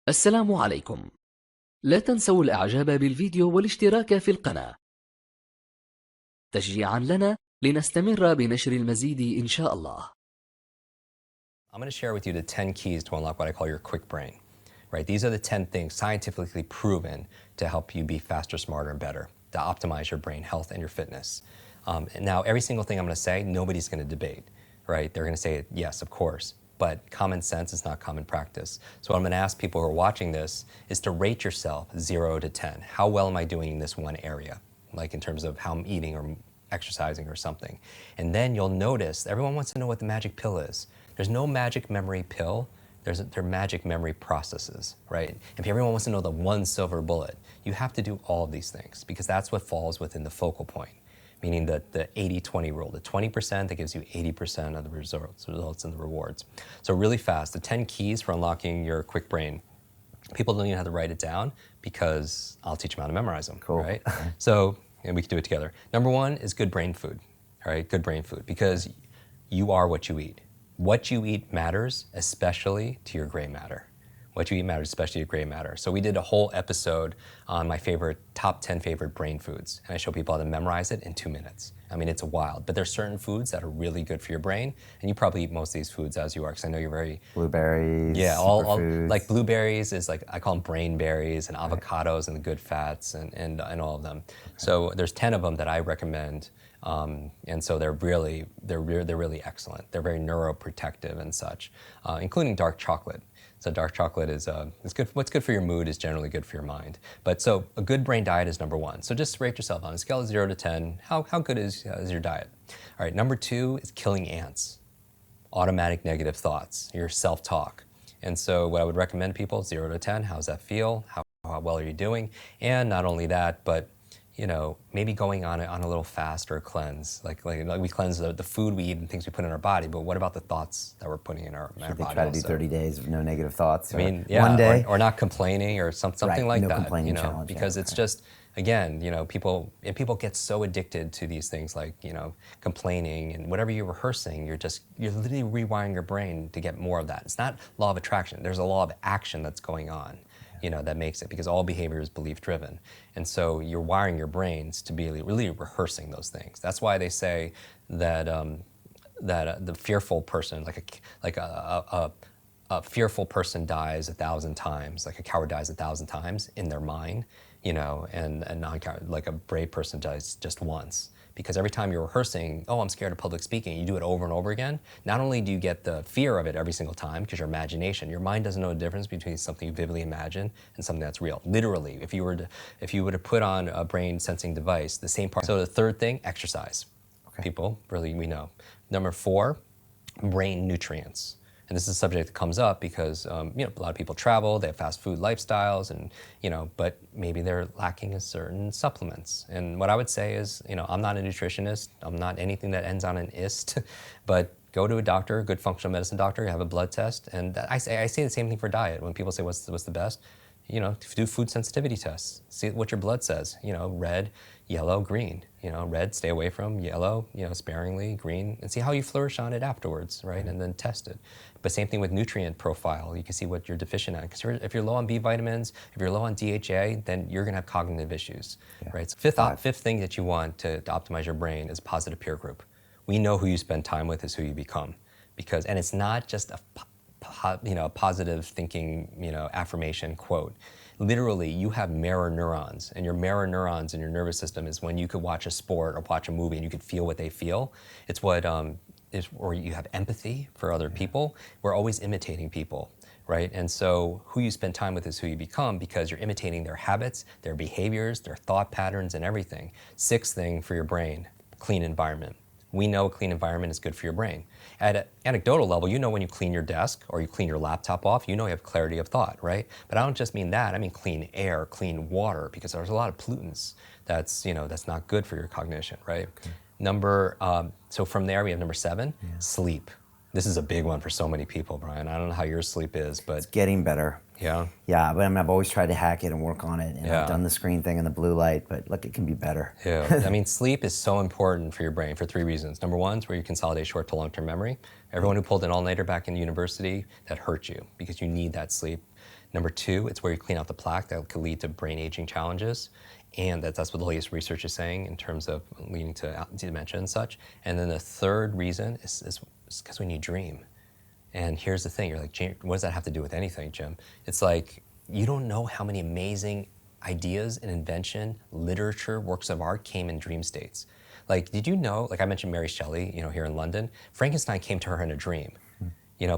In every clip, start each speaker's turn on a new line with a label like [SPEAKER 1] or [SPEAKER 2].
[SPEAKER 1] السلام عليكم. لا تنسوا الإعجاب بالفيديو والاشتراك في القناة تشجيعا لنا لنستمر بنشر المزيد إن شاء الله.
[SPEAKER 2] I'm going to share with you the 10 keys to unlock what I call your quick brain. Right? These are the 10 things scientifically proven to help you be faster, smarter, and better, to optimize your brain health and your fitness. And now, every single thing I'm going to say, nobody's going to debate. Right? They're going to say, yes, of course. But common sense is not common practice. So what I'm going to ask people who are watching this is to rate yourself 0 to 10. How well am I doing in this one area? Like in terms of how I'm eating or exercising or something. And then you'll notice, everyone wants to know what the magic pill is. There's no magic memory pill. They're magic memory processes, right? If everyone wants to know the one silver bullet, you have to do all of these things because that's what falls within the focal point, meaning the 80-20 rule, the 20% that gives you 80% of the results and the rewards. So really fast, the 10 keys for unlocking your quick brain. People don't even have to write it down because I'll teach them how to memorize them,
[SPEAKER 3] cool.
[SPEAKER 2] Right? So, and we can do it together. Number one is good brain food, all right? Good brain food, because you are what you eat. What you eat matters, especially to your gray matter. What you eat matters, especially to your gray matter. So we did a whole episode on my top 10 favorite brain foods, and I show people how to memorize it in 2 minutes. I mean, it's wild, but there's certain foods that are really good for your brain, and you probably eat most of these foods as you are, because I know you're very...
[SPEAKER 3] Blueberries,
[SPEAKER 2] yeah, all like blueberries is like, I call them brain berries, and avocados and the good fats and all of them. Okay. So there's 10 of them that I recommend. And so they're really excellent. They're very neuroprotective and such, including dark chocolate. So dark chocolate is good. What's good for your mood is generally good for your mind. But so a good brain diet is number one. So just rate yourself on a scale of 0 to 10. How good is your diet? All right. Number two is killing ants, automatic negative thoughts, your self-talk. And so what I would recommend people, 0 to 10. How does that feel? How well are you doing? And not only that, but maybe going on a little fast or a cleanse. Like we cleanse the food we eat and things we put in our body, but what about the thoughts that we're putting in our body?
[SPEAKER 3] Try to do 30 days of no negative thoughts.
[SPEAKER 2] I mean, yeah,
[SPEAKER 3] one day,
[SPEAKER 2] or not complaining or something like
[SPEAKER 3] no
[SPEAKER 2] that.
[SPEAKER 3] Complaining challenge,
[SPEAKER 2] because it's just, again, people get so addicted to these things like complaining and whatever you're rehearsing. You're literally rewiring your brain to get more of that. It's not law of attraction. There's a law of action that's going on. That makes it, because all behavior is belief driven. And so you're wiring your brains to be really rehearsing those things. That's why they say that the fearful person, like a fearful person dies 1,000 times, like a coward dies 1,000 times in their mind, and like a brave person dies just once. Because every time you're rehearsing, oh, I'm scared of public speaking, you do it over and over again, not only do you get the fear of it every single time, because your mind doesn't know the difference between something you vividly imagine and something that's real. Literally, if you were to put on a brain sensing device, the same part. So the third thing, exercise. Okay. People, really, we know. Number 4, brain nutrients. And this is a subject that comes up because a lot of people travel, they have fast food lifestyles, and but maybe they're lacking in certain supplements. And what I would say is, I'm not a nutritionist, I'm not anything that ends on an ist, but go to a doctor, a good functional medicine doctor, have a blood test, and I say the same thing for diet. When people say what's the best, do food sensitivity tests, see what your blood says. Red, yellow, green. Red, stay away from. Yellow, sparingly. Green, and see how you flourish on it afterwards, right? And then test it. But same thing with nutrient profile. You can see what you're deficient at. Because if you're low on B vitamins, if you're low on DHA, then you're going to have cognitive issues, right? So fifth thing that you want to optimize your brain is positive peer group. We know who you spend time with is who you become, and it's not just a positive thinking, affirmation quote. Literally, you have mirror neurons, and your mirror neurons in your nervous system is when you could watch a sport or watch a movie and you could feel what they feel. It's what or you have empathy for other people. We're always imitating people, right? And so who you spend time with is who you become, because you're imitating their habits, their behaviors, their thought patterns, and everything. 6th thing for your brain, clean environment. We know a clean environment is good for your brain. At an anecdotal level, when you clean your desk or you clean your laptop off, you have clarity of thought, right? But I don't just mean that. I mean clean air, clean water, because there's a lot of pollutants that's not good for your cognition, right? Okay. So from there we have number 7, sleep. This is a big one for so many people, Brian. I don't know how your sleep is, but...
[SPEAKER 3] It's getting better.
[SPEAKER 2] Yeah?
[SPEAKER 3] Yeah, but I've always tried to hack it and work on it. And I've done the screen thing and the blue light, but look, it can be better.
[SPEAKER 2] Yeah, I mean, sleep is so important for your brain for 3 reasons. Number 1 is where you consolidate short to long-term memory. Everyone who pulled an all-nighter back in university, that hurt you because you need that sleep. Number two, it's where you clean out the plaque that could lead to brain aging challenges. And that's what the latest research is saying in terms of leading to dementia and such. And then the third reason is because when you dream. And here's the thing, you're like, what does that have to do with anything, Jim? It's like, you don't know how many amazing ideas and invention, literature, works of art came in dream states. Like, did you know, like I mentioned Mary Shelley, here in London, Frankenstein came to her in a dream.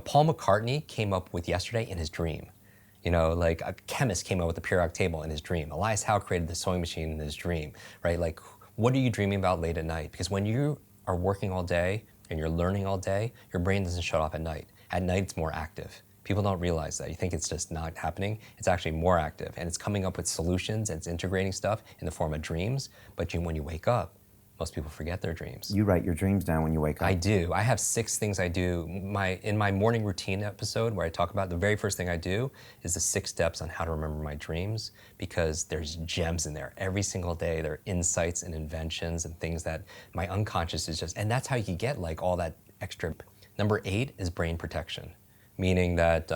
[SPEAKER 2] Paul McCartney came up with Yesterday in his dream. Like a chemist came up with the periodic table in his dream. Elias Howe created the sewing machine in his dream, right? Like, what are you dreaming about late at night? Because when you are working all day and you're learning all day, your brain doesn't shut off at night. At night, it's more active. People don't realize that. You think it's just not happening. It's actually more active, and it's coming up with solutions, and it's integrating stuff in the form of dreams. But when you wake up, most people forget their dreams.
[SPEAKER 3] You write your dreams down when you wake up?
[SPEAKER 2] I do. I have 6 things I do. In my morning routine episode where I talk about the very first thing I do is the 6 steps on how to remember my dreams, because there's gems in there. Every single day there are insights and inventions and things that my unconscious is just, and that's how you get like all that extra. Number 8 is brain protection, meaning that,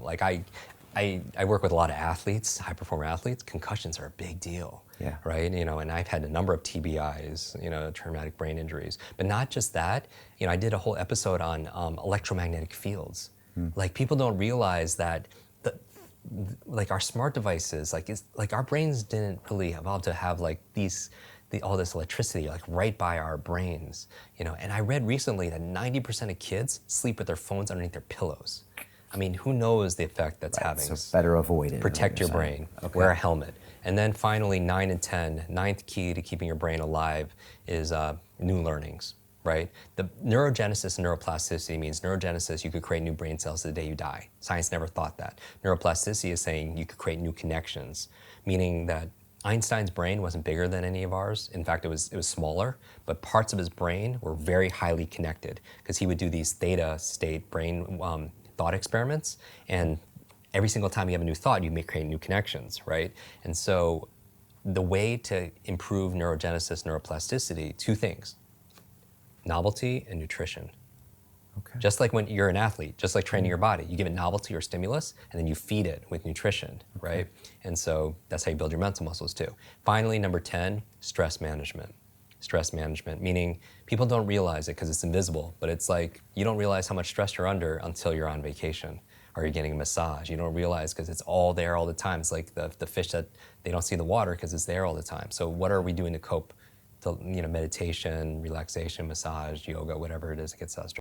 [SPEAKER 2] like I work with a lot of athletes, high performer athletes. Concussions are a big deal, right? And I've had a number of TBIs, traumatic brain injuries. But not just that, I did a whole episode on electromagnetic fields. Like, people don't realize that like our smart devices, like our brains didn't really evolve to have like all this electricity like right by our brains, And I read recently that 90% of kids sleep with their phones underneath their pillows. I mean, who knows the effect that's having?
[SPEAKER 3] So better avoid it.
[SPEAKER 2] Protect your brain. Okay. Wear a helmet. And then finally, 9 and 10, ninth key to keeping your brain alive is new learnings, right? The neurogenesis and neuroplasticity means neurogenesis, you could create new brain cells the day you die. Science never thought that. Neuroplasticity is saying you could create new connections, meaning that Einstein's brain wasn't bigger than any of ours. In fact, it was smaller, but parts of his brain were very highly connected because he would do these theta state brain thought experiments, and every single time you have a new thought, you may create new connections, right? And so the way to improve neurogenesis, neuroplasticity, 2 things, novelty and nutrition.
[SPEAKER 3] Okay.
[SPEAKER 2] Just like when you're an athlete, just like training your body, you give it novelty or stimulus, and then you feed it with nutrition, right? And so that's how you build your mental muscles too. Finally, number 10, stress management. Stress management, meaning people don't realize it because it's invisible, but it's like you don't realize how much stress you're under until you're on vacation or you're getting a massage. You don't realize because it's all there all the time. It's like the fish that they don't see the water because it's there all the time. So what are we doing to cope? Meditation, relaxation, massage, yoga, whatever it is that gets us